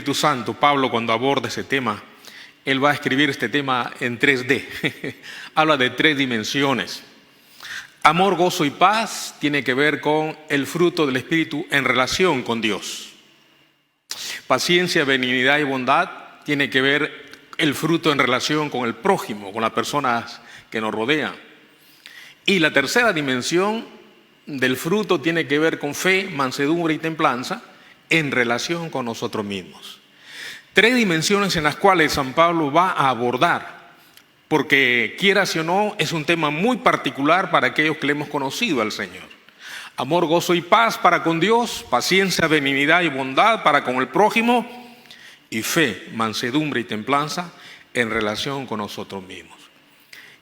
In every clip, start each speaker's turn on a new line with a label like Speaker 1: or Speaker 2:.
Speaker 1: Espíritu Santo, Pablo, cuando aborda ese tema, él va a escribir este tema en 3D. Habla de 3 dimensiones. Amor, gozo y paz tiene que ver con el fruto del Espíritu en relación con Dios. Paciencia, benignidad y bondad tiene que ver el fruto en relación con el prójimo, con las personas que nos rodean. Y la tercera dimensión del fruto tiene que ver con fe, mansedumbre y templanza en relación con nosotros mismos. 3 dimensiones en las cuales San Pablo va a abordar, porque quieras o no, es un tema muy particular para aquellos que le hemos conocido al Señor. Amor, gozo y paz para con Dios, paciencia, benignidad y bondad para con el prójimo, y fe, mansedumbre y templanza en relación con nosotros mismos.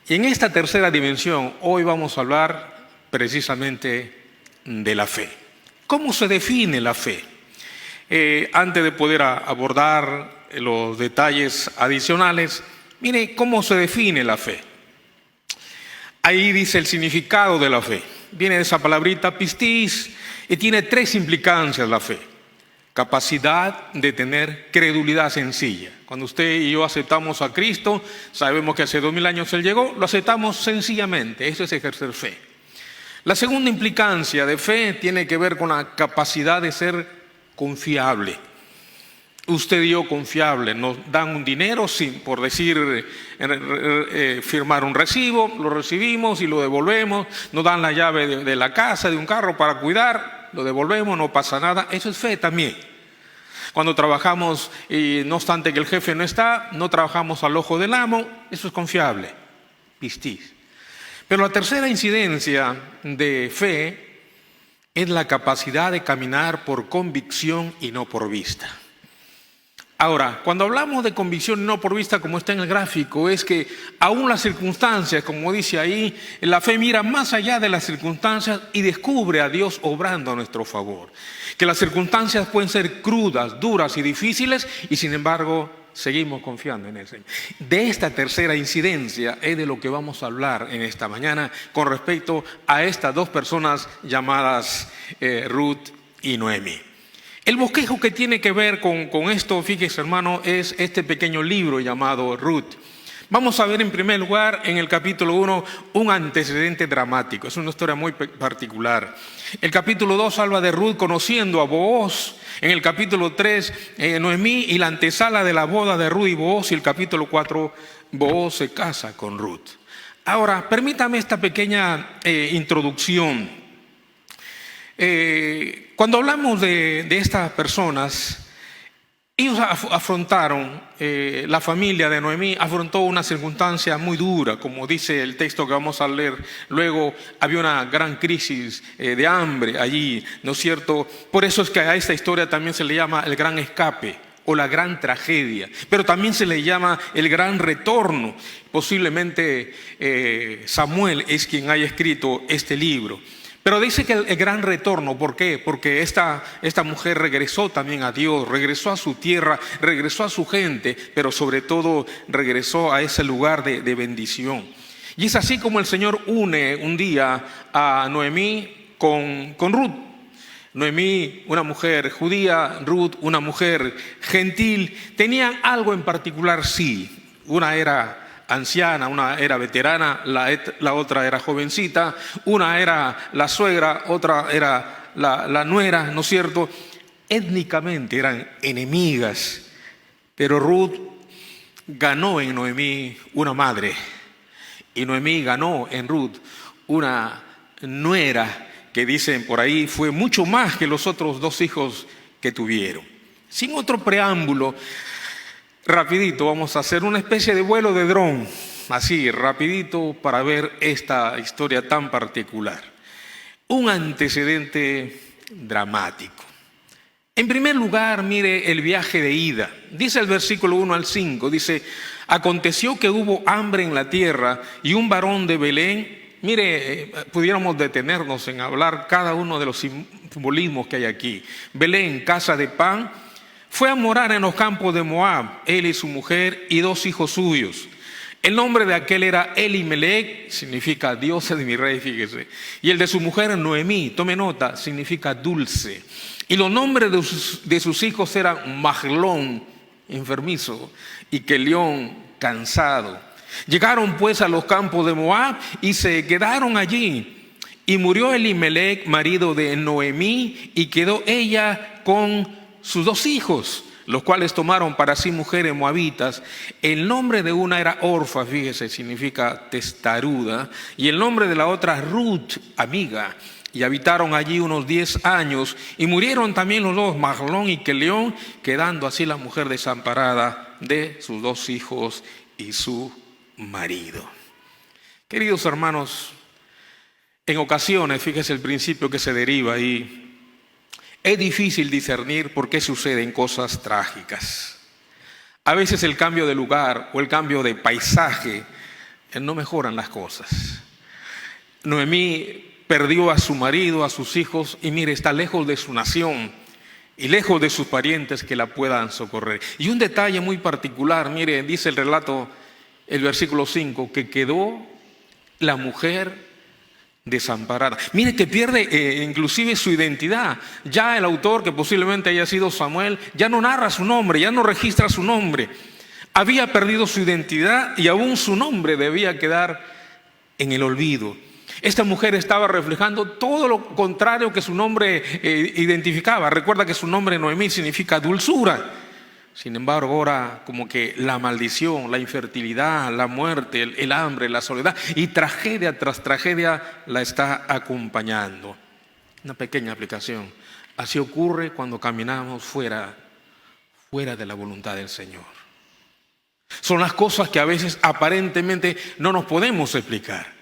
Speaker 1: Y en esta tercera dimensión, hoy vamos a hablar precisamente de la fe. ¿Cómo se define la fe? Antes de poder abordar los detalles adicionales, mire cómo se define la fe. Ahí dice el significado de la fe. Viene de esa palabrita pistis y tiene 3 implicancias la fe. Capacidad de tener credulidad sencilla. Cuando usted y yo aceptamos a Cristo, sabemos que hace 2000 años Él llegó, lo aceptamos sencillamente. Eso es ejercer fe. La segunda implicancia de fe tiene que ver con la capacidad de ser confiable. Usted y yo confiable, nos dan un dinero sin, por decir, firmar un recibo, lo recibimos y lo devolvemos, nos dan la llave de la casa, de un carro para cuidar, lo devolvemos, no pasa nada. Eso es fe también. Cuando trabajamos y no obstante que el jefe no está, no trabajamos al ojo del amo, eso es confiable, pistis. Pero la tercera incidencia de fe es la capacidad de caminar por convicción y no por vista. Ahora, cuando hablamos de convicción y no por vista, como está en el gráfico, es que aún las circunstancias, como dice ahí, la fe mira más allá de las circunstancias y descubre a Dios obrando a nuestro favor. Que las circunstancias pueden ser crudas, duras y difíciles, y sin embargo seguimos confiando en el Señor. De esta tercera incidencia es de lo que vamos a hablar en esta mañana con respecto a estas 2 personas llamadas Ruth y Noemí. El bosquejo que tiene que ver con esto, fíjese hermano, es este pequeño libro llamado Ruth. Vamos a ver en primer lugar en el capítulo 1 un antecedente dramático, es una historia muy particular. El capítulo 2 habla de Ruth conociendo a Booz, en el capítulo 3 Noemí y la antesala de la boda de Ruth y Booz, y el capítulo 4 Booz se casa con Ruth. Ahora, permítame esta pequeña introducción. Cuando hablamos de estas personas, ellos afrontaron, la familia de Noemí afrontó una circunstancia muy dura, como dice el texto que vamos a leer. Luego había una gran crisis de hambre allí, ¿no es cierto? Por eso es que a esta historia también se le llama el gran escape o la gran tragedia, pero también se le llama el gran retorno. Posiblemente Samuel es quien haya escrito este libro. Pero dice que el gran retorno, ¿por qué? Porque esta mujer regresó también a Dios, regresó a su tierra, regresó a su gente, pero sobre todo regresó a ese lugar de bendición. Y es así como el Señor une un día a Noemí con Ruth. Noemí, una mujer judía, Ruth, una mujer gentil, tenían algo en particular, sí. Una era anciana, una era veterana, la otra era jovencita, una era la suegra, otra era la nuera, ¿no es cierto? Étnicamente eran enemigas, pero Ruth ganó en Noemí una madre y Noemí ganó en Ruth una nuera que dicen por ahí fue mucho más que los otros 2 hijos que tuvieron. Sin otro preámbulo, rapidito, vamos a hacer una especie de vuelo de dron, así, rapidito, para ver esta historia tan particular. Un antecedente dramático. En primer lugar, mire el viaje de ida. Dice el versículo 1 al 5, dice, aconteció que hubo hambre en la tierra y un varón de Belén. Mire, pudiéramos detenernos en hablar cada uno de los simbolismos que hay aquí. Belén, casa de pan, fue a morar en los campos de Moab, él y su mujer y 2 hijos suyos. El nombre de aquel era Elimelech, significa Dios de mi rey, fíjese. Y el de su mujer Noemí, tome nota, significa dulce. Y los nombres de sus hijos eran Mahlón, enfermizo, y Kelión, cansado. Llegaron pues a los campos de Moab y se quedaron allí. Y murió Elimelec, marido de Noemí, y quedó ella con sus 2 hijos, los cuales tomaron para sí mujeres moabitas. El nombre de una era Orfa, fíjese, significa testaruda, y el nombre de la otra Ruth, amiga. Y habitaron allí unos 10 años, y murieron también los 2, Mahlón y Kelión, quedando así la mujer desamparada de sus 2 hijos y su marido. Queridos hermanos, en ocasiones, fíjese el principio que se deriva ahí, es difícil discernir por qué suceden cosas trágicas. A veces el cambio de lugar o el cambio de paisaje no mejoran las cosas. Noemí perdió a su marido, a sus hijos, y mire, está lejos de su nación y lejos de sus parientes que la puedan socorrer. Y un detalle muy particular, mire, dice el relato, el versículo 5, que quedó la mujer desamparada. Mire que pierde inclusive su identidad. Ya el autor, que posiblemente haya sido Samuel, ya no narra su nombre, ya no registra su nombre. Había perdido su identidad y aún su nombre debía quedar en el olvido. Esta mujer estaba reflejando todo lo contrario que su nombre identificaba. Recuerda que su nombre Noemí significa dulzura. Sin embargo, ahora como que la maldición, la infertilidad, la muerte, el hambre, la soledad y tragedia tras tragedia la está acompañando. Una pequeña aplicación. Así ocurre cuando caminamos fuera de la voluntad del Señor. Son las cosas que a veces aparentemente no nos podemos explicar.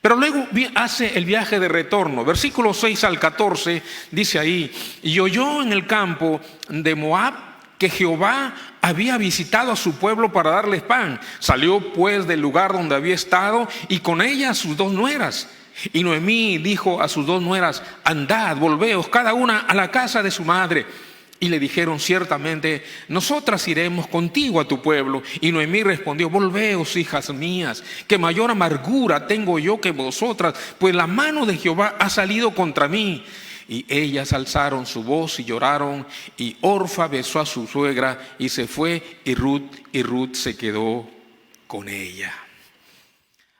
Speaker 1: Pero luego hace el viaje de retorno. Versículos 6 al 14 dice ahí: y oyó en el campo de Moab que Jehová había visitado a su pueblo para darles pan. Salió pues del lugar donde había estado y con ella sus 2 nueras. Y Noemí dijo a sus 2 nueras: andad, volveos cada una a la casa de su madre. Y le dijeron: ciertamente nosotras iremos contigo a tu pueblo. Y Noemí respondió: volveos, hijas mías, que mayor amargura tengo yo que vosotras, pues la mano de Jehová ha salido contra mí. Y ellas alzaron su voz y lloraron, y Orfa besó a su suegra y se fue, y Ruth se quedó con ella.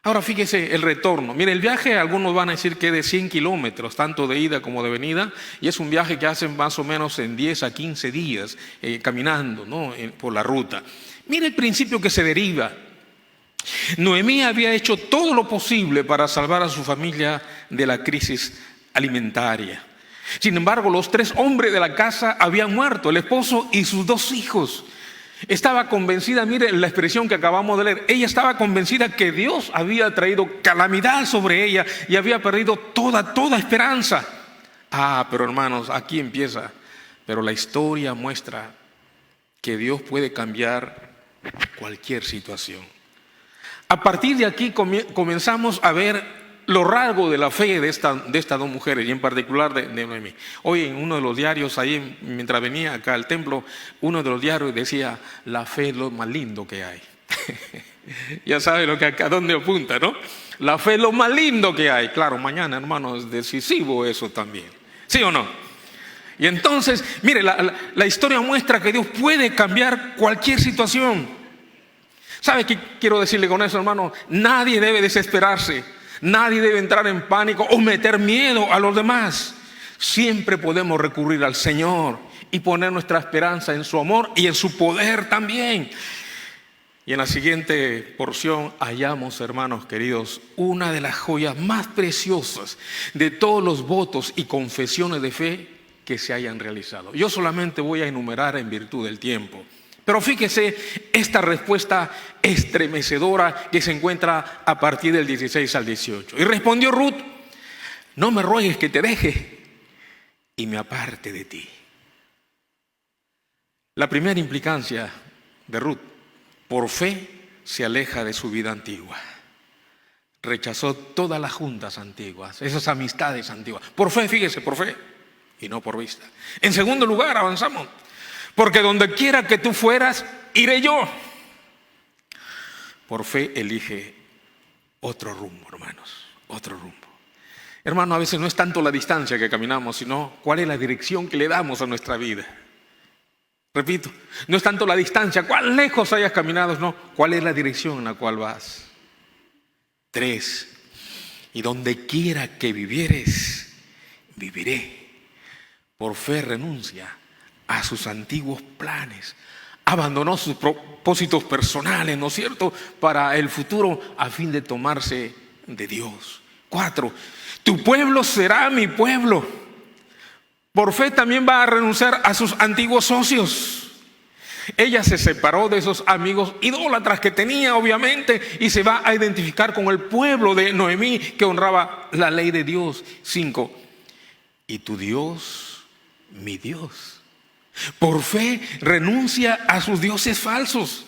Speaker 1: Ahora fíjese el retorno. Mire, el viaje, algunos van a decir que es de 100 kilómetros, tanto de ida como de venida, y es un viaje que hacen más o menos en 10 a 15 días caminando, ¿no? Por la ruta. Mire el principio que se deriva. Noemí había hecho todo lo posible para salvar a su familia de la crisis alimentaria. Sin embargo, los 3 hombres de la casa habían muerto, el esposo y sus 2 hijos. Estaba convencida, mire la expresión que acabamos de leer, ella estaba convencida que Dios había traído calamidad sobre ella y había perdido toda esperanza. Pero hermanos, aquí empieza. Pero la historia muestra que Dios puede cambiar cualquier situación. A partir de aquí comenzamos a ver lo rasgo de la fe de estas 2 mujeres, y en particular de Noemí. Hoy en uno de los diarios, ahí mientras venía acá al templo, uno de los diarios decía: la fe es lo más lindo que hay. Ya sabe a dónde apunta, ¿no? La fe es lo más lindo que hay. Claro, mañana, hermano, es decisivo eso también. ¿Sí o no? Y entonces, mire, la historia muestra que Dios puede cambiar cualquier situación. ¿Sabe qué quiero decirle con eso, hermano? Nadie debe desesperarse. Nadie debe entrar en pánico o meter miedo a los demás. Siempre podemos recurrir al Señor y poner nuestra esperanza en su amor y en su poder también. Y en la siguiente porción hallamos, hermanos queridos, una de las joyas más preciosas de todos los votos y confesiones de fe que se hayan realizado. Yo solamente voy a enumerar en virtud del tiempo. Pero fíjese esta respuesta estremecedora que se encuentra a partir del 16 al 18. Y respondió Ruth: no me ruegues que te deje y me aparte de ti. La primera implicancia de Ruth: por fe se aleja de su vida antigua. Rechazó todas las juntas antiguas, esas amistades antiguas. Por fe, fíjese, por fe y no por vista. En segundo lugar, avanzamos: porque donde quiera que tú fueras, iré yo. Por fe elige otro rumbo, hermanos, otro rumbo. Hermano, a veces no es tanto la distancia que caminamos, sino cuál es la dirección que le damos a nuestra vida. Repito, no es tanto la distancia, cuán lejos hayas caminado, no, cuál es la dirección en la cual vas. 3. Y donde quiera que vivieres, viviré. Por fe renuncia a sus antiguos planes. Abandonó sus propósitos personales, ¿no es cierto?, para el futuro a fin de tomarse de Dios. 4. Tu pueblo será mi pueblo. Por fe también va a renunciar a sus antiguos socios. Ella se separó de esos amigos idólatras que tenía, obviamente, y se va a identificar con el pueblo de Noemí que honraba la ley de Dios. 5. Y tu Dios, mi Dios. Por fe renuncia a sus dioses falsos.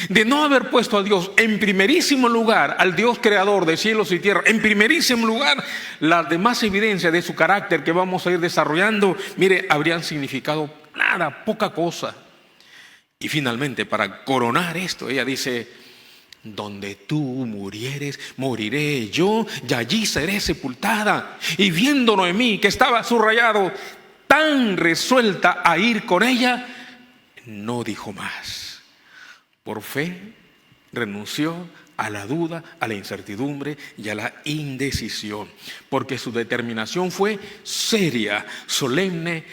Speaker 1: De no haber puesto a Dios en primerísimo lugar, al Dios creador de cielos y tierra, en primerísimo lugar, las demás evidencias de su carácter que vamos a ir desarrollando, mire, habrían significado nada, poca cosa. Y finalmente, para coronar esto, ella dice: donde tú murieres, moriré yo, y allí seré sepultada. Y viendo Noemí que estaba subrayado, tan resuelta a ir con ella, no dijo más. Por fe renunció a la duda, a la incertidumbre y a la indecisión, porque su determinación fue seria, solemne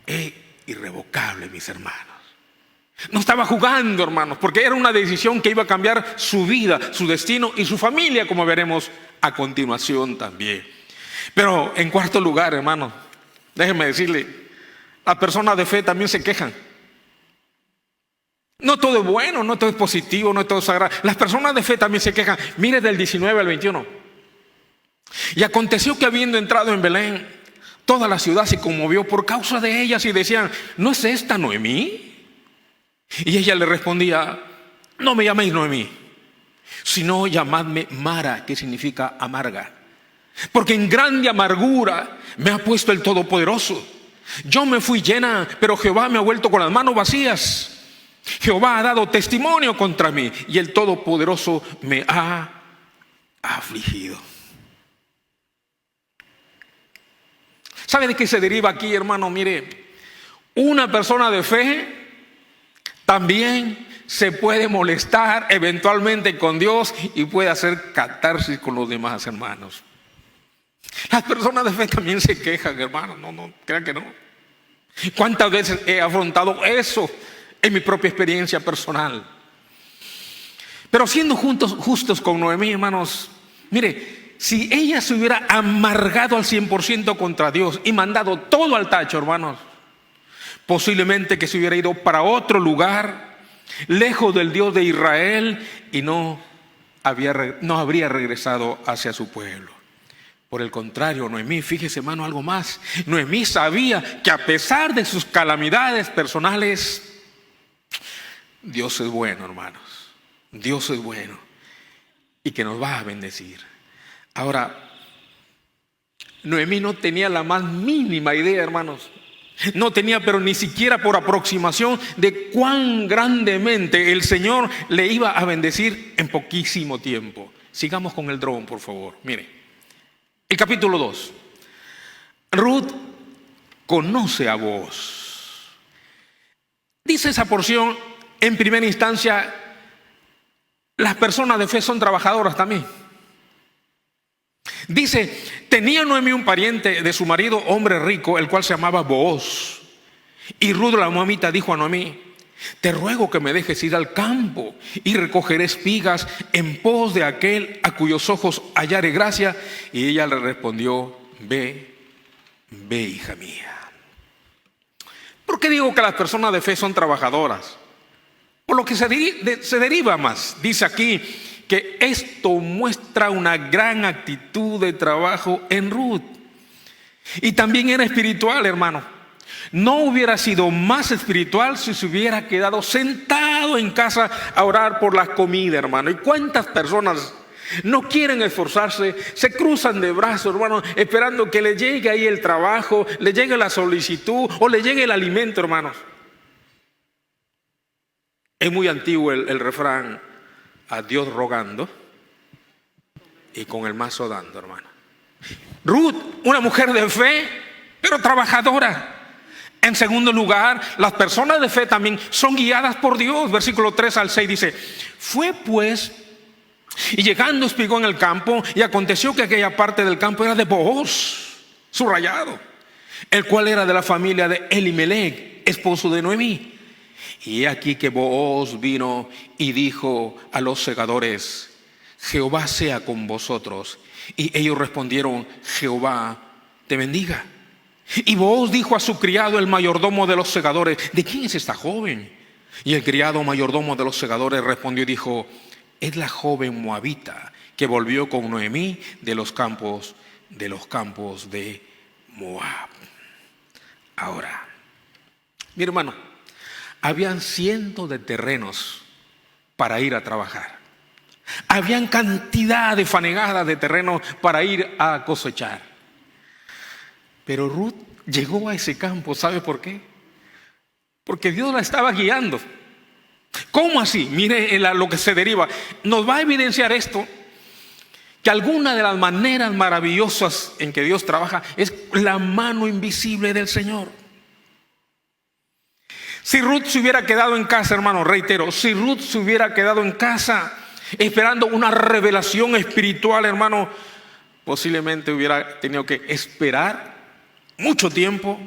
Speaker 1: e irrevocable, mis hermanos. No estaba jugando, hermanos, porque era una decisión que iba a cambiar su vida, su destino y su familia, como veremos a continuación también. Pero en cuarto lugar, hermanos, déjenme decirle, las personas de fe también se quejan. No todo es bueno, no todo es positivo, no todo es sagrado. Las personas de fe también se quejan. Mire del 19 al 21. Y aconteció que habiendo entrado en Belén, toda la ciudad se conmovió por causa de ellas y decían: ¿no es esta Noemí? Y ella le respondía: no me llaméis Noemí, sino llamadme Mara, que significa amarga, porque en grande amargura me ha puesto el Todopoderoso. Yo me fui llena, pero Jehová me ha vuelto con las manos vacías. Jehová ha dado testimonio contra mí, y el Todopoderoso me ha afligido. ¿Sabe de qué se deriva aquí, hermano? Mire, una persona de fe también se puede molestar eventualmente con Dios y puede hacer catarsis con los demás hermanos. Las personas de fe también se quejan, hermanos. No, crean que no. ¿Cuántas veces he afrontado eso en mi propia experiencia personal? Pero siendo justos con Noemí, hermanos, mire, si ella se hubiera amargado al 100% contra Dios y mandado todo al tacho, hermanos, posiblemente que se hubiera ido para otro lugar, lejos del Dios de Israel, y no habría regresado hacia su pueblo. Por el contrario, Noemí, fíjese, hermano, algo más. Noemí sabía que a pesar de sus calamidades personales, Dios es bueno, hermanos. Dios es bueno y que nos va a bendecir. Ahora, Noemí no tenía la más mínima idea, hermanos. No tenía, pero ni siquiera por aproximación, de cuán grandemente el Señor le iba a bendecir en poquísimo tiempo. Sigamos con el dron, por favor. Mire, el capítulo 2. Ruth conoce a Booz. Dice esa porción, en primera instancia, las personas de fe son trabajadoras también. Dice: tenía Noemí un pariente de su marido, hombre rico, el cual se llamaba Booz. Y Ruth la moabita dijo a Noemí: te ruego que me dejes ir al campo y recogeré espigas en pos de aquel a cuyos ojos hallare gracia. Y ella le respondió: ve, hija mía. ¿Por qué digo que las personas de fe son trabajadoras? Por lo que se deriva más. Dice aquí que esto muestra una gran actitud de trabajo en Ruth. Y también era espiritual, hermano. No hubiera sido más espiritual si se hubiera quedado sentado en casa a orar por la comida, hermano. ¿Y cuántas personas no quieren esforzarse? Se cruzan de brazos, hermano, esperando que le llegue ahí el trabajo, le llegue la solicitud o le llegue el alimento, hermanos. Es muy antiguo el refrán: a Dios rogando y con el mazo dando, hermano. Ruth, una mujer de fe, pero trabajadora. En segundo lugar, las personas de fe también son guiadas por Dios. Versículo 3 al 6 dice: fue pues, y llegando espigó en el campo, y aconteció que aquella parte del campo era de Booz, subrayado, el cual era de la familia de Elimelech, esposo de Noemí. Y he aquí que Booz vino y dijo a los segadores: Jehová sea con vosotros. Y ellos respondieron: Jehová te bendiga. Y Booz dijo a su criado, el mayordomo de los segadores: ¿de quién es esta joven? Y el criado mayordomo de los segadores respondió y dijo: es la joven moabita que volvió con Noemí de los campos de Moab. Ahora, mi hermano, habían cientos de terrenos para ir a trabajar. Habían cantidad de fanegadas de terrenos para ir a cosechar. Pero Ruth llegó a ese campo, ¿sabe por qué? Porque Dios la estaba guiando. ¿Cómo así? Mire lo que se deriva. Nos va a evidenciar esto, que alguna de las maneras maravillosas en que Dios trabaja es la mano invisible del Señor. Si Ruth se hubiera quedado en casa, hermano, reitero, si Ruth se hubiera quedado en casa esperando una revelación espiritual, hermano, posiblemente hubiera tenido que esperar mucho tiempo,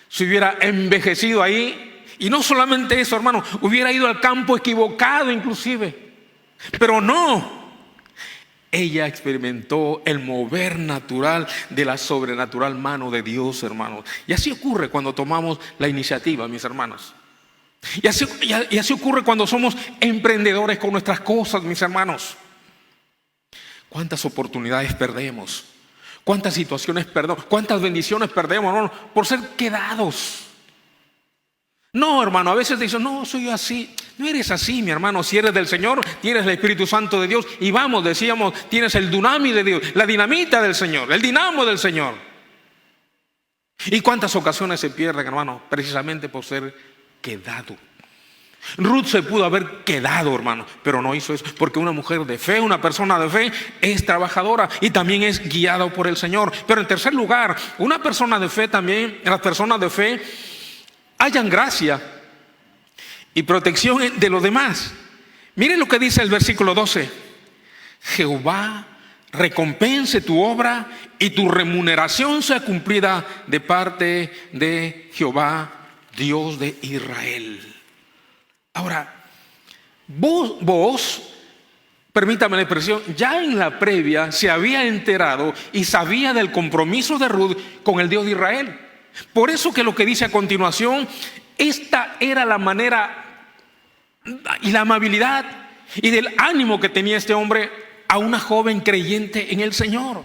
Speaker 1: se hubiera envejecido ahí. Y no solamente eso, hermano, hubiera ido al campo equivocado inclusive. Pero no, ella experimentó el mover natural de la sobrenatural mano de Dios, hermanos. Y así ocurre cuando tomamos la iniciativa, mis hermanos. Y así ocurre cuando somos emprendedores con nuestras cosas, mis hermanos. ¿Cuántas oportunidades perdemos? ¿Cuántas situaciones perdemos? ¿Cuántas bendiciones perdemos, hermano, por ser quedados? No, hermano, a veces dicen: no, soy yo así. No eres así, mi hermano. Si eres del Señor, tienes el Espíritu Santo de Dios. Y vamos, decíamos, tienes el dunamis de Dios, la dinamita del Señor, el dinamo del Señor. ¿Y cuántas ocasiones se pierden, hermano? Precisamente por ser quedado. Ruth se pudo haber quedado, hermano, pero no hizo eso, porque una mujer de fe, una persona de fe, es trabajadora y también es guiada por el Señor. Pero en tercer lugar, una persona de fe también, las personas de fe hallan gracia y protección de los demás. Miren lo que dice el versículo 12: Jehová recompense tu obra y tu remuneración sea cumplida de parte de Jehová, Dios de Israel. Ahora, vos, permítame la expresión, ya en la previa se había enterado y sabía del compromiso de Ruth con el Dios de Israel. Por eso que lo que dice a continuación, esta era la manera y la amabilidad y del ánimo que tenía este hombre a una joven creyente en el Señor.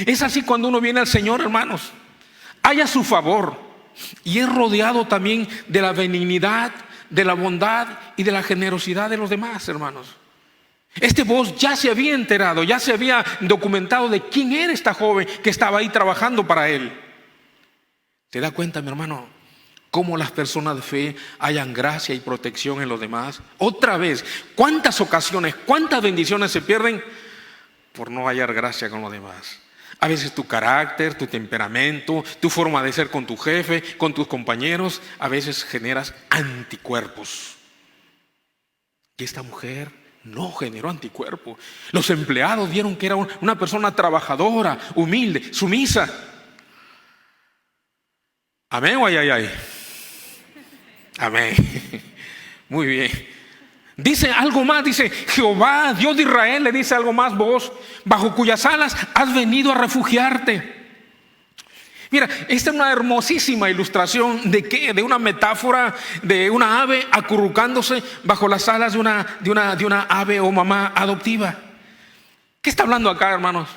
Speaker 1: Es así cuando uno viene al Señor, hermanos, haya su favor y es rodeado también de la benignidad, de la bondad y de la generosidad de los demás, hermanos. Este Booz ya se había enterado, ya se había documentado de quién era esta joven que estaba ahí trabajando para él. ¿Se da cuenta, mi hermano, cómo las personas de fe hallan gracia y protección en los demás? Otra vez, ¿cuántas ocasiones, cuántas bendiciones se pierden por no hallar gracia con los demás? A veces tu carácter, tu temperamento, tu forma de ser con tu jefe, con tus compañeros, a veces generas anticuerpos. Y esta mujer no generó anticuerpos. Los empleados vieron que era una persona trabajadora, humilde, sumisa. Amén o ay, ay, ay. Amén. Muy bien. Dice algo más, dice: Jehová, Dios de Israel, le dice algo más, vos, bajo cuyas alas has venido a refugiarte. Mira, esta es una hermosísima ilustración de qué, de una metáfora de una ave acurrucándose bajo las alas de una ave o mamá adoptiva. ¿Qué está hablando acá, hermanos?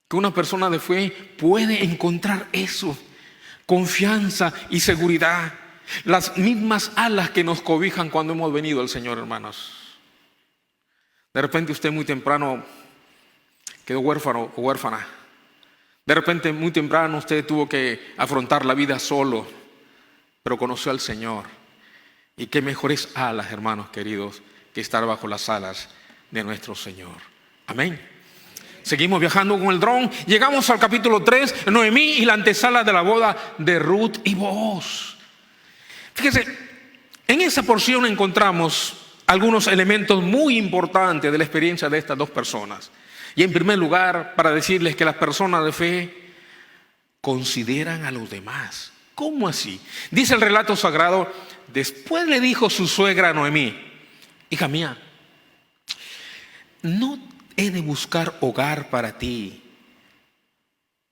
Speaker 1: Que una persona de fe puede encontrar eso, confianza y seguridad. Las mismas alas que nos cobijan cuando hemos venido al Señor, hermanos. De repente usted muy temprano quedó huérfano o huérfana. De repente muy temprano usted tuvo que afrontar la vida solo, pero conoció al Señor. Y qué mejores alas, hermanos queridos, que estar bajo las alas de nuestro Señor. Amén. Seguimos viajando con el dron. Llegamos al capítulo 3, Noemí y la antesala de la boda de Ruth y Booz. Fíjese, en esa porción encontramos algunos elementos muy importantes de la experiencia de estas dos personas. Y en primer lugar, para decirles que las personas de fe consideran a los demás. ¿Cómo así? Dice el relato sagrado, después le dijo su suegra a Noemí: hija mía, no he de buscar hogar para ti,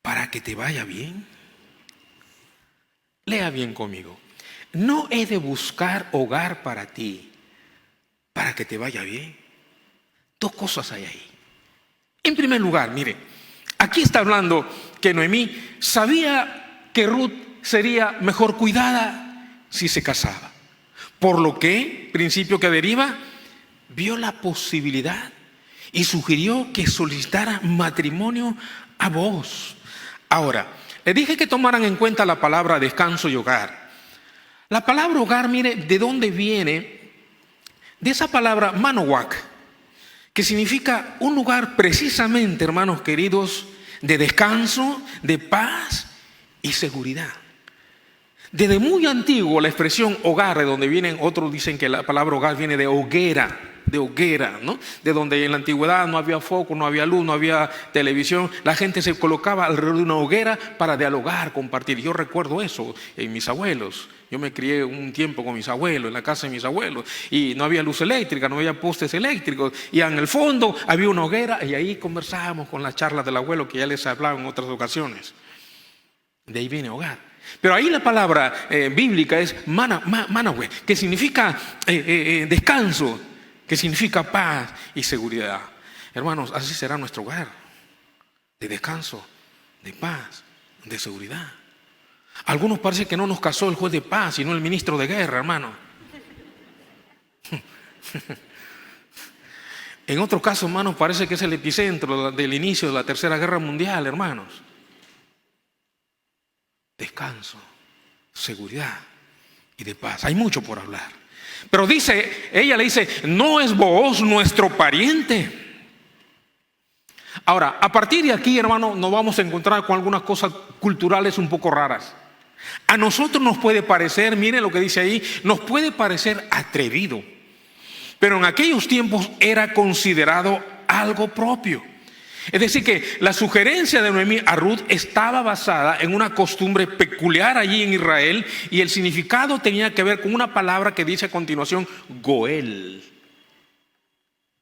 Speaker 1: para que te vaya bien. Lea bien conmigo. No he de buscar hogar para ti, para que te vaya bien. Dos cosas hay ahí. En primer lugar, mire, aquí está hablando que Noemí sabía que Ruth sería mejor cuidada si se casaba. Por lo que, principio que deriva, vio la posibilidad y sugirió que solicitara matrimonio a Booz. Ahora, le dije que tomaran en cuenta la palabra descanso y hogar. La palabra hogar, mire, ¿de dónde viene? De esa palabra manowak, que significa un lugar precisamente, hermanos queridos, de descanso, de paz y seguridad. Desde muy antiguo la expresión hogar, de donde vienen, otros dicen que la palabra hogar viene de hoguera, ¿no? De donde en la antigüedad no había foco, no había luz, no había televisión, la gente se colocaba alrededor de una hoguera para dialogar, compartir. Yo recuerdo eso en mis abuelos. Yo me crié un tiempo con mis abuelos, en la casa de mis abuelos, y no había luz eléctrica, no había postes eléctricos, y en el fondo había una hoguera, y ahí conversábamos con las charlas del abuelo que ya les hablaba en otras ocasiones. De ahí viene hogar. Pero ahí la palabra bíblica es manaweh, que significa descanso, que significa paz y seguridad. Hermanos, así será nuestro hogar, de descanso, de paz, de seguridad. A algunos parece que no nos casó el juez de paz, sino el ministro de guerra, hermano. En otro caso, hermanos, parece que es el epicentro del inicio de la Tercera Guerra Mundial, hermanos. Descanso, seguridad y de paz. Hay mucho por hablar. Pero ella le dice, no es Booz nuestro pariente. Ahora, a partir de aquí, hermano, nos vamos a encontrar con algunas cosas culturales un poco raras. A nosotros nos puede parecer, mire lo que dice ahí, nos puede parecer atrevido. Pero en aquellos tiempos era considerado algo propio. Es decir, que la sugerencia de Noemí a Ruth estaba basada en una costumbre peculiar allí en Israel, y el significado tenía que ver con una palabra que dice a continuación, goel.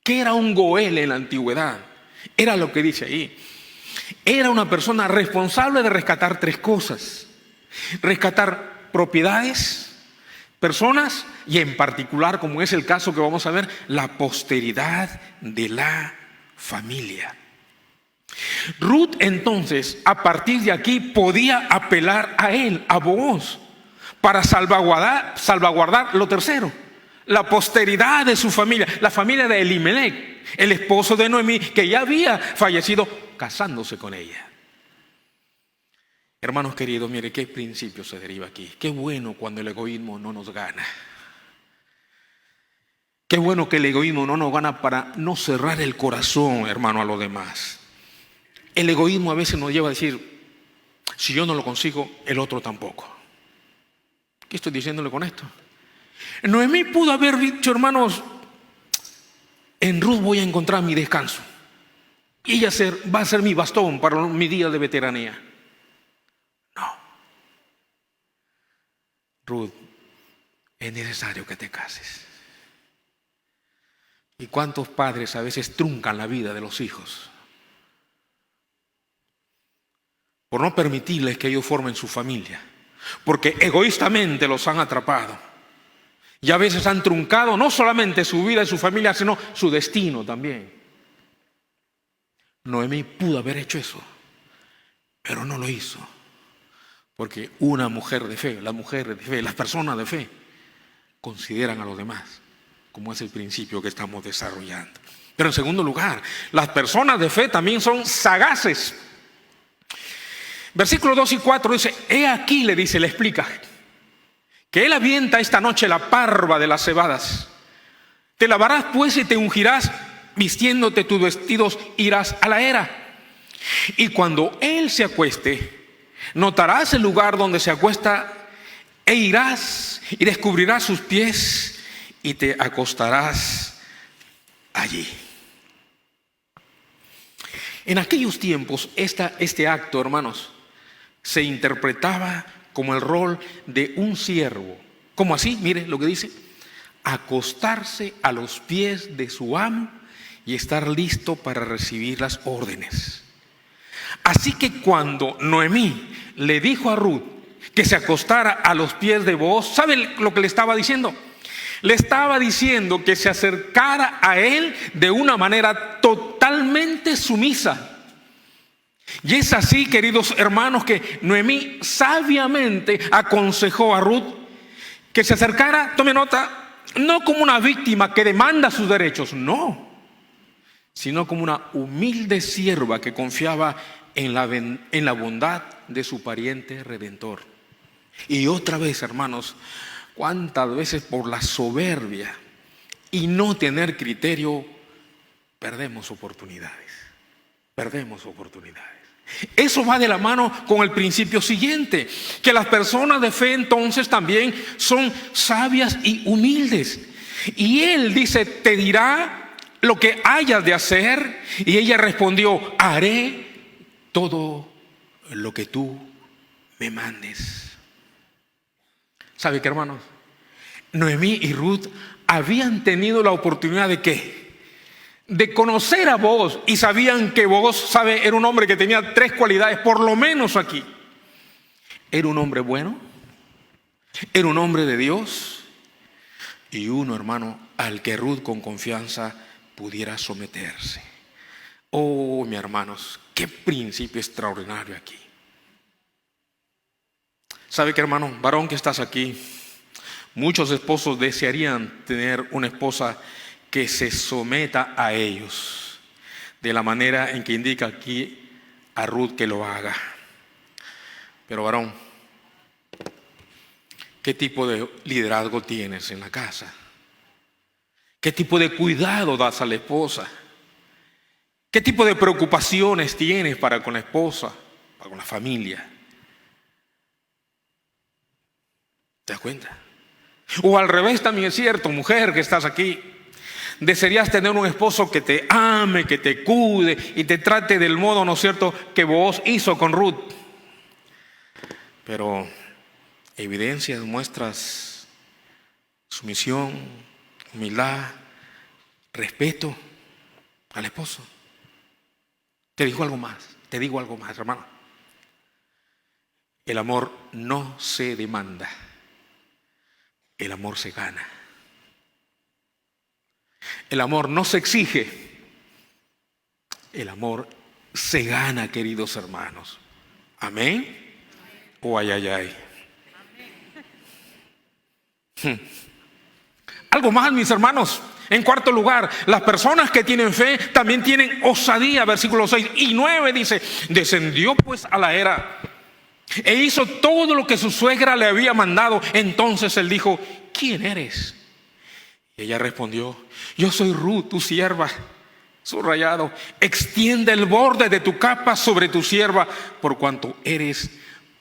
Speaker 1: ¿Qué era un goel en la antigüedad? Era lo que dice ahí. Era una persona responsable de rescatar tres cosas: rescatar propiedades, personas y en particular, como es el caso que vamos a ver, la posteridad de la familia. Ruth entonces, a partir de aquí, podía apelar a él, a Booz, para salvaguardar lo tercero, la posteridad de su familia, la familia de Elimelech, el esposo de Noemí, que ya había fallecido casándose con ella. Hermanos queridos, mire qué principio se deriva aquí. Qué bueno cuando el egoísmo no nos gana. Qué bueno que el egoísmo no nos gana para no cerrar el corazón, hermano, a los demás. El egoísmo a veces nos lleva a decir, si yo no lo consigo, el otro tampoco. ¿Qué estoy diciéndole con esto? Noemí pudo haber dicho, hermanos, en Ruth voy a encontrar mi descanso. Y ella va a ser mi bastón para mi día de veteranía. No. Ruth, es necesario que te cases. ¿Y cuántos padres a veces truncan la vida de los hijos por no permitirles que ellos formen su familia? Porque egoístamente los han atrapado. Y a veces han truncado no solamente su vida y su familia, sino su destino también. Noemí pudo haber hecho eso, pero no lo hizo. Porque una mujer de fe, las personas de fe, consideran a los demás, como es el principio que estamos desarrollando. Pero en segundo lugar, las personas de fe también son sagaces. Versículos 2 y 4 dice, he aquí, le dice, le explica, que él avienta esta noche la parva de las cebadas. Te lavarás pues y te ungirás, vistiéndote tus vestidos, irás a la era. Y cuando él se acueste, notarás el lugar donde se acuesta e irás y descubrirás sus pies y te acostarás allí. En aquellos tiempos, este acto, hermanos, se interpretaba como el rol de un siervo. ¿Cómo así? Mire lo que dice: acostarse a los pies de su amo y estar listo para recibir las órdenes. Así que cuando Noemí le dijo a Ruth que se acostara a los pies de Booz, ¿sabe lo que le estaba diciendo? Le estaba diciendo que se acercara a él de una manera totalmente sumisa. Y es así, queridos hermanos, que Noemí sabiamente aconsejó a Ruth que se acercara, tome nota, no como una víctima que demanda sus derechos, no, sino como una humilde sierva que confiaba en la bondad de su pariente redentor. Y otra vez, hermanos, cuántas veces por la soberbia y no tener criterio perdemos oportunidades. Eso va de la mano con el principio siguiente, que las personas de fe entonces también son sabias y humildes. Y él dice: te dirá lo que hayas de hacer. Y ella respondió: haré todo lo que tú me mandes. ¿Sabe qué, hermanos? Noemí y Ruth habían tenido la oportunidad de ¿qué? De conocer a Booz, y sabían que Booz, sabe, era un hombre que tenía 3 cualidades, por lo menos aquí. Era un hombre bueno, era un hombre de Dios, y uno, hermano, al que Ruth con confianza pudiera someterse. Oh, mis hermanos, qué principio extraordinario aquí. ¿Sabe qué, hermano? Varón que estás aquí, muchos esposos desearían tener una esposa que se someta a ellos de la manera en que indica aquí a Ruth que lo haga. Pero varón, ¿qué tipo de liderazgo tienes en la casa? ¿Qué tipo de cuidado das a la esposa? ¿Qué tipo de preocupaciones tienes para con la esposa, para con la familia? ¿Te das cuenta? O al revés también es cierto, mujer que estás aquí, desearías tener un esposo que te ame, que te cuide y te trate del modo, ¿no es cierto?, que vos hizo con Ruth. Pero evidencias, muestras sumisión, humildad, respeto al esposo. Te digo algo más, hermano. El amor no se demanda, el amor se gana. El amor no se exige, el amor se gana, queridos hermanos. ¿Amén? O ay, ay, ay. Algo más, mis hermanos. En cuarto lugar, las personas que tienen fe también tienen osadía. Versículos 6 y 9 dice: descendió pues a la era e hizo todo lo que su suegra le había mandado. Entonces él dijo: ¿quién eres? Y ella respondió: yo soy Ruth, tu sierva. Subrayado: extiende el borde de tu capa sobre tu sierva, por cuanto eres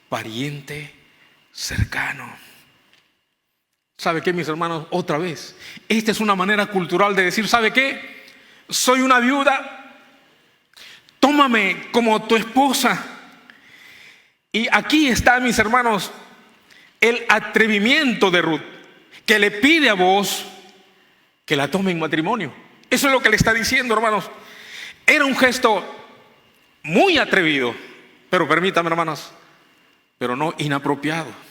Speaker 1: pariente cercano. ¿Sabe qué, mis hermanos? Otra vez, esta es una manera cultural de decir: ¿sabe qué? Soy una viuda, tómame como tu esposa. Y aquí está, mis hermanos, el atrevimiento de Ruth, que le pide a Booz que la tome en matrimonio. Eso es lo que le está diciendo, hermanos. Era un gesto muy atrevido, pero permítame, hermanos, pero no inapropiado.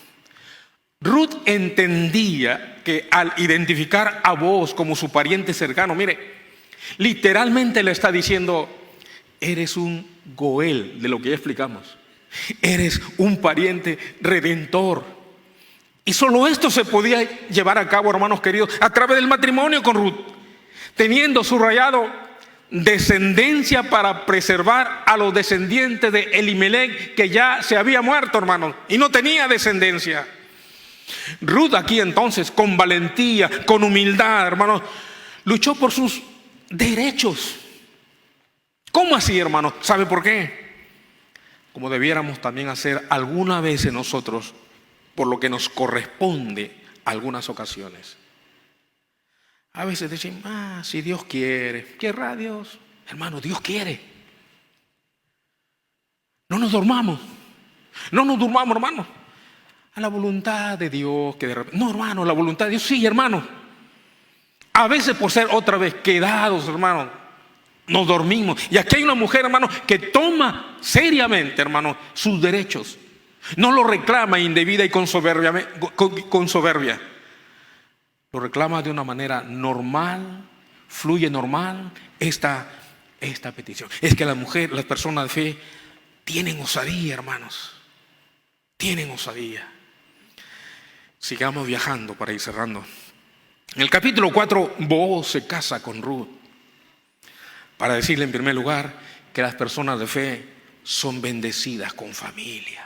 Speaker 1: Ruth entendía que al identificar a Booz como su pariente cercano, mire, literalmente le está diciendo: eres un Goel, de lo que ya explicamos. Eres un pariente redentor. Y solo esto se podía llevar a cabo, hermanos queridos, a través del matrimonio con Ruth, teniendo subrayado descendencia para preservar a los descendientes de Elimelech, que ya se había muerto, hermanos, y no tenía descendencia. Ruth aquí entonces, con valentía, con humildad, hermanos, luchó por sus derechos. ¿Cómo así, hermanos? ¿Sabe por qué? como debiéramos también hacer alguna vez nosotros, por lo que nos corresponde algunas ocasiones. A veces decimos, si Dios quiere, ¿querrá Dios? Hermano, Dios quiere. No nos durmamos, hermano. A la voluntad de Dios, que de repente, no, hermano, la voluntad de Dios, sí, hermano. A veces por ser otra vez quedados, hermano, nos dormimos. Y aquí hay una mujer, hermano, que toma seriamente, hermano, sus derechos. No lo reclama indebida y con soberbia. Lo reclama de una manera normal, fluye normal esta petición. Es que las personas de fe tienen osadía, hermanos. Tienen osadía. Sigamos viajando para ir cerrando. En el capítulo 4, Booz se casa con Ruth para decirle en primer lugar que las personas de fe son bendecidas con familia.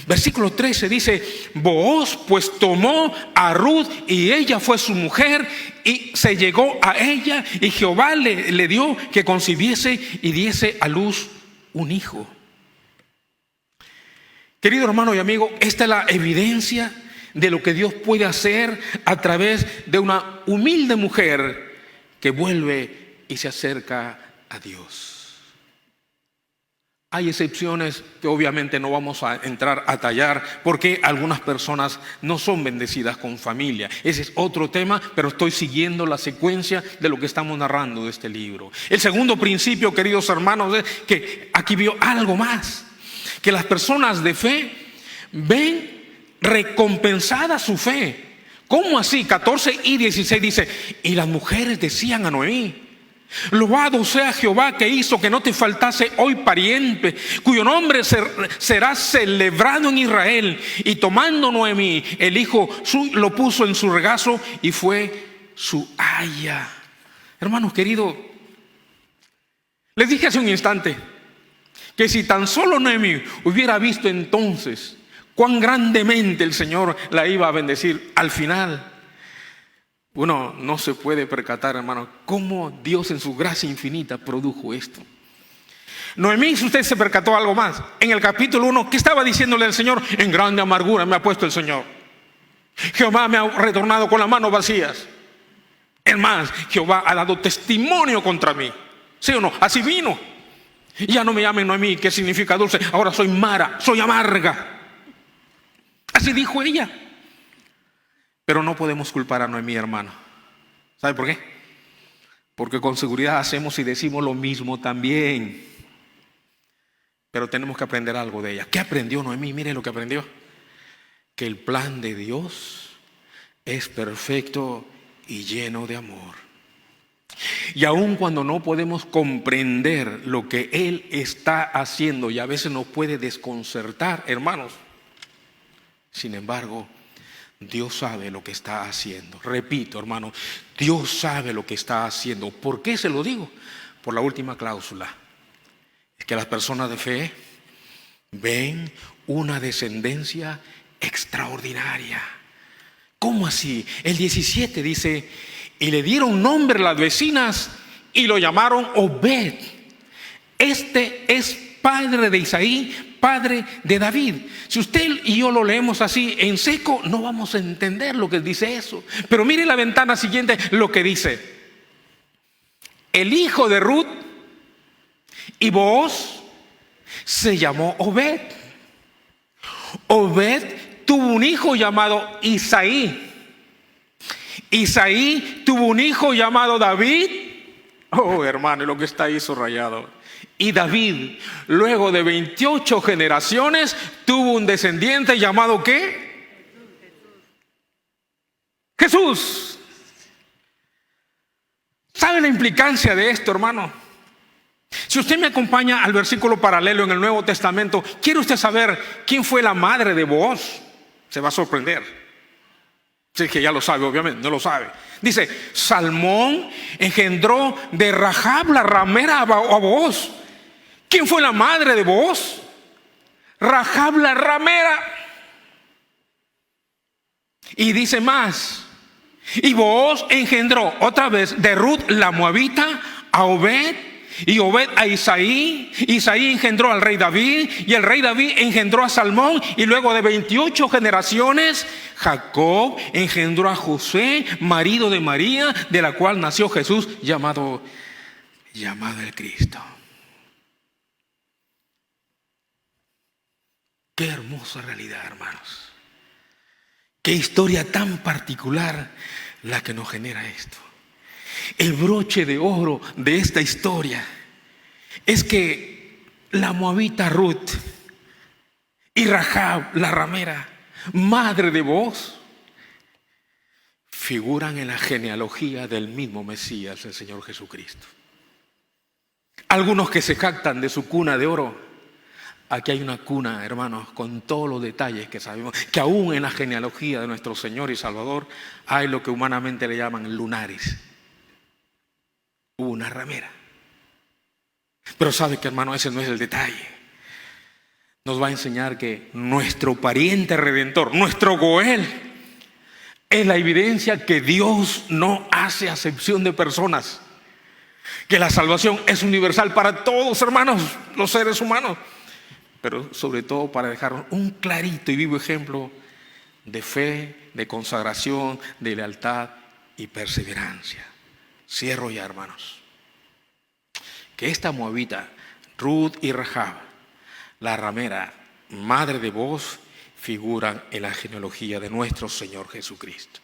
Speaker 1: Versículo 13 dice, Booz pues tomó a Ruth y ella fue su mujer y se llegó a ella y Jehová le dio que concibiese y diese a luz un hijo. Querido hermano y amigo, esta es la evidencia de lo que Dios puede hacer a través de una humilde mujer que vuelve y se acerca a Dios. Hay excepciones que obviamente no vamos a entrar a tallar porque algunas personas no son bendecidas con familia. Ese es otro tema, pero estoy siguiendo la secuencia de lo que estamos narrando de este libro. El segundo principio, queridos hermanos, es que aquí vio algo más. Que las personas de fe ven recompensada su fe. ¿Cómo así? 14 y 16 dice, y las mujeres decían a Noemí, loado sea Jehová que hizo que no te faltase hoy pariente, cuyo nombre será celebrado en Israel. Y tomando Noemí el hijo, lo puso en su regazo y fue su aya. Hermanos queridos, les dije hace un instante que si tan solo Noemí hubiera visto entonces cuán grandemente el Señor la iba a bendecir al final, uno no se puede percatar, hermano, cómo Dios en su gracia infinita produjo esto. Noemí, si usted se percató algo más, en el capítulo 1, ¿qué estaba diciéndole al Señor? En grande amargura me ha puesto el Señor. Jehová me ha retornado con las manos vacías. Es más, Jehová ha dado testimonio contra mí. ¿Sí o no? Así vino. Ya no me llamen Noemí, que significa dulce. Ahora soy Mara, soy amarga. Así dijo ella. Pero no podemos culpar a Noemí, hermano. ¿Sabe por qué? Porque con seguridad hacemos y decimos lo mismo también. Pero tenemos que aprender algo de ella. ¿Qué aprendió Noemí? Mire lo que aprendió. Que el plan de Dios es perfecto y lleno de amor. Y aun cuando no podemos comprender lo que Él está haciendo, y a veces nos puede desconcertar, hermanos, sin embargo, Dios sabe lo que está haciendo. Repito, hermano, Dios sabe lo que está haciendo. ¿Por qué se lo digo? Por la última cláusula. Es que las personas de fe ven una descendencia extraordinaria. ¿Cómo así? El 17 dice, y le dieron nombre a las vecinas y lo llamaron Obed. Este es padre de Isaí, padre de David. Si usted y yo lo leemos así en seco, no vamos a entender lo que dice eso. Pero mire la ventana siguiente lo que dice. El hijo de Ruth y Booz se llamó Obed. Obed tuvo un hijo llamado Isaí. Isaí tuvo un hijo llamado David. Oh, hermano, lo que está ahí subrayado. Y David, luego de 28 generaciones, tuvo un descendiente llamado ¿qué? Jesús. ¿Sabe la implicancia de esto, hermano? Si usted me acompaña al versículo paralelo en el Nuevo Testamento, ¿quiere usted saber quién fue la madre de Booz? Se va a sorprender. Si es que ya lo sabe, obviamente, no lo sabe. Dice, Salmón engendró de Rahab la ramera a Booz. ¿Quién fue la madre de Booz? Rahab la ramera. Y dice más. Y Booz engendró otra vez de Ruth la moabita a Obed y Obed a Isaí. Isaí engendró al rey David, y el rey David engendró a Salmón, y luego de 28 generaciones Jacob engendró a José, marido de María, de la cual nació Jesús, llamado el Cristo. Qué hermosa realidad, hermanos. Qué historia tan particular la que nos genera esto. El broche de oro de esta historia es que la moabita Ruth y Rahab, la ramera, madre de Booz, figuran en la genealogía del mismo Mesías, el Señor Jesucristo. Algunos que se jactan de su cuna de oro. Aquí hay una cuna, hermanos, con todos los detalles que sabemos, que aún en la genealogía de nuestro Señor y Salvador hay lo que humanamente le llaman lunares. Una ramera. Pero sabe que, hermano, ese no es el detalle. Nos va a enseñar que nuestro pariente redentor, nuestro Goel, es la evidencia que Dios no hace acepción de personas. Que la salvación es universal para todos, hermanos, los seres humanos. Pero sobre todo para dejar un clarito y vivo ejemplo de fe, de consagración, de lealtad y perseverancia. Cierro ya, hermanos. Que esta moabita, Ruth y Rahab, la ramera, madre de Booz, figuran en la genealogía de nuestro Señor Jesucristo.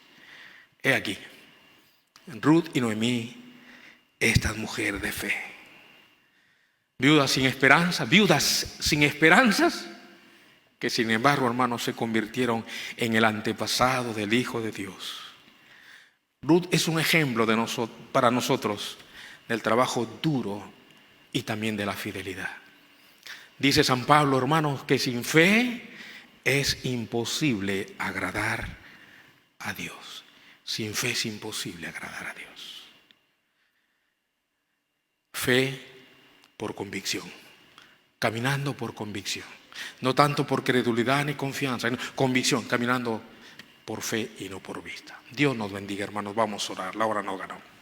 Speaker 1: He aquí, Ruth y Noemí, estas mujeres de fe. Viudas sin esperanzas, que sin embargo, hermanos, se convirtieron en el antepasado del Hijo de Dios. Ruth es un ejemplo para nosotros del trabajo duro y también de la fidelidad. Dice San Pablo, hermanos, que sin fe es imposible agradar a Dios. Sin fe es imposible agradar a Dios. Fe por convicción, caminando por convicción, no tanto por credulidad ni confianza, convicción, caminando por fe y no por vista. Dios nos bendiga, hermanos. Vamos a orar, la hora no ganó.